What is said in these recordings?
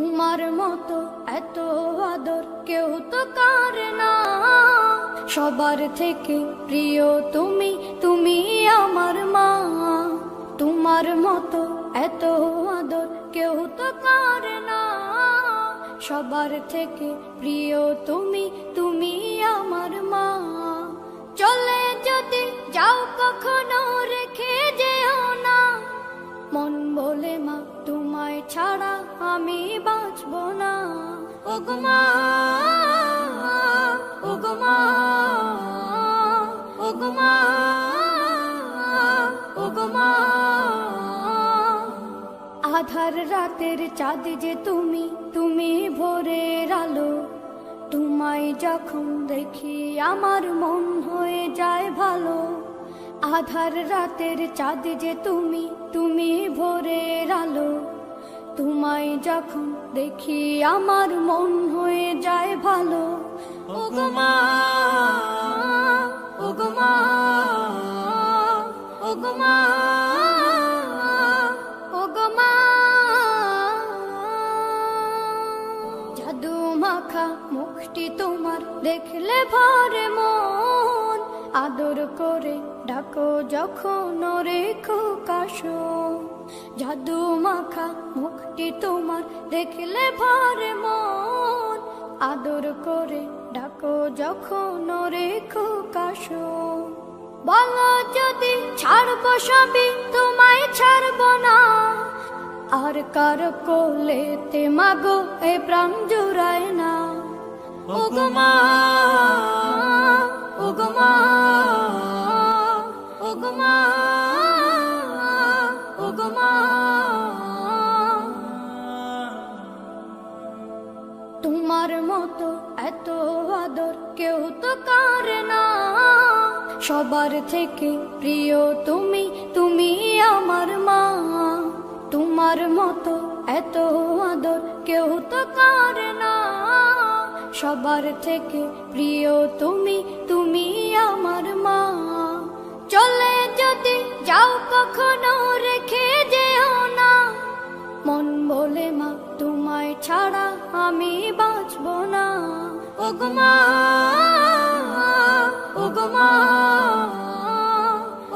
তোমার মতো এত আদর কেউ তো করে না, সবার থেকে প্রিয় তুমি, তুমি আমার মা। তোমার মতো এত আদর কেউ তো করে না, সবার থেকে প্রিয় তুমি, তুমি আমার মা। চলে যদি যাও কখনো রেখে যেও না, মন বলে মা তোমায় ছাড়া আমি বাঁচব না। ওগো মা, ওগো মা, ওগো মা, ওগো মা। আধার রাতের চাঁদ যে তুমি, তুমি ভোরের আলো। তোমায় যখন দেখি আমার মন হয়ে যায় ভালো। আধার রাতের চাঁদ যে তুমি, তুমি ভোরের আলো। তোমায় যখন দেখি আমার মন হয়ে যায় ভালো। ওগো মা, ওগো মা, ওগো মা, ওগো মা। জাদু মাখা মুখটি তোমার দেখলে ভরে মন, আদর করে ডাকো যখন রেখো কাশো। জাদু মাখা মুখটি তোমার দেখলে ভরে মন, আদর করে ডাকো যখন রেখো কাশো। বলো যদি ছাড়বো সবই তোমায় ছাড়বো না, আর কার কোলেতে মাগো এ প্রাণ জুড়ায় না। ওগো মা, ওগো মা, ওগো মা, ওগো মা। তোমার মতো এত আদর কেউ তো করে না, সবার থেকে প্রিয় তুমি, তুমি আমার মা। তোমার মতো এত আদর কেউ তো করে না, সবার থেকে প্রিয় তুমি, তুমি আমার মা। চলে যদি যাও কখনো রেখে যেও না, মন বলে মা তোমায় ছাড়া আমি বাঁচব না। ওগো মা, ওগো মা,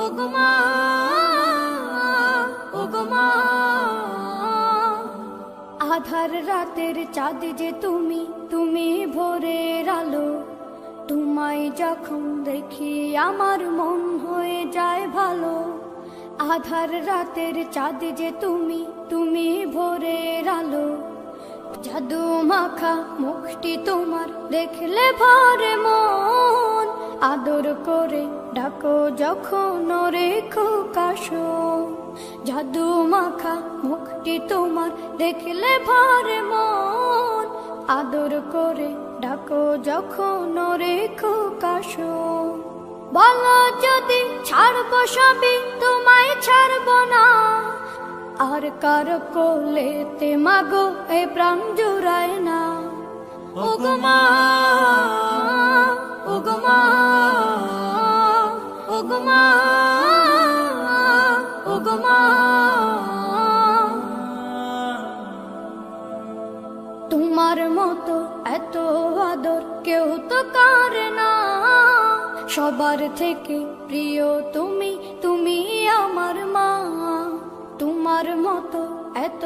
ওগো মা, ওগো মা। আধার রাতের চাঁদ যে তুমি, তুমি ভোরের আলো। তোমায় যখন দেখি আমার মন হয়ে যায় ভালো। আধার রাতের চাঁদ যে তুমি, তুমি ভোরের আলো। জাদু মাখা মুখটি তোমার দেখলে ভরে মন, আদর করে ডাকো যখন রেখো কাশো। জাদু মাখা মুখটি তোমার দেখলে ভরে মন, আদর করে ডাকো যখন রেখো কাশো। বলো যদি ছাড়বো সবই তোমায় ছাড়বো না, আর কার কোলেতে মাগো এ প্রাণ জুড়ায় না। ওগো মা, ওগো মা, ওগো মা, ওগো মা। তোমার মতো এত আদর কেউ তো করে না, সবার থেকে প্রিয় তুমি, তুমি আমার মা। তোমার মতো এত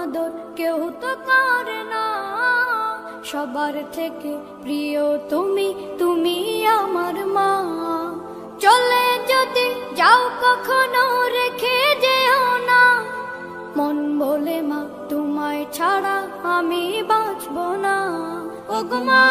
আদর কেউ তো করে না, সবার থেকে প্রিয় তুমি, তুমি আমার মা। চলে যদি যাও কখনো রেখে যেও না, মন বলে মা তোমায় ছাড়া আমি বাঁচব না। ওগো মা।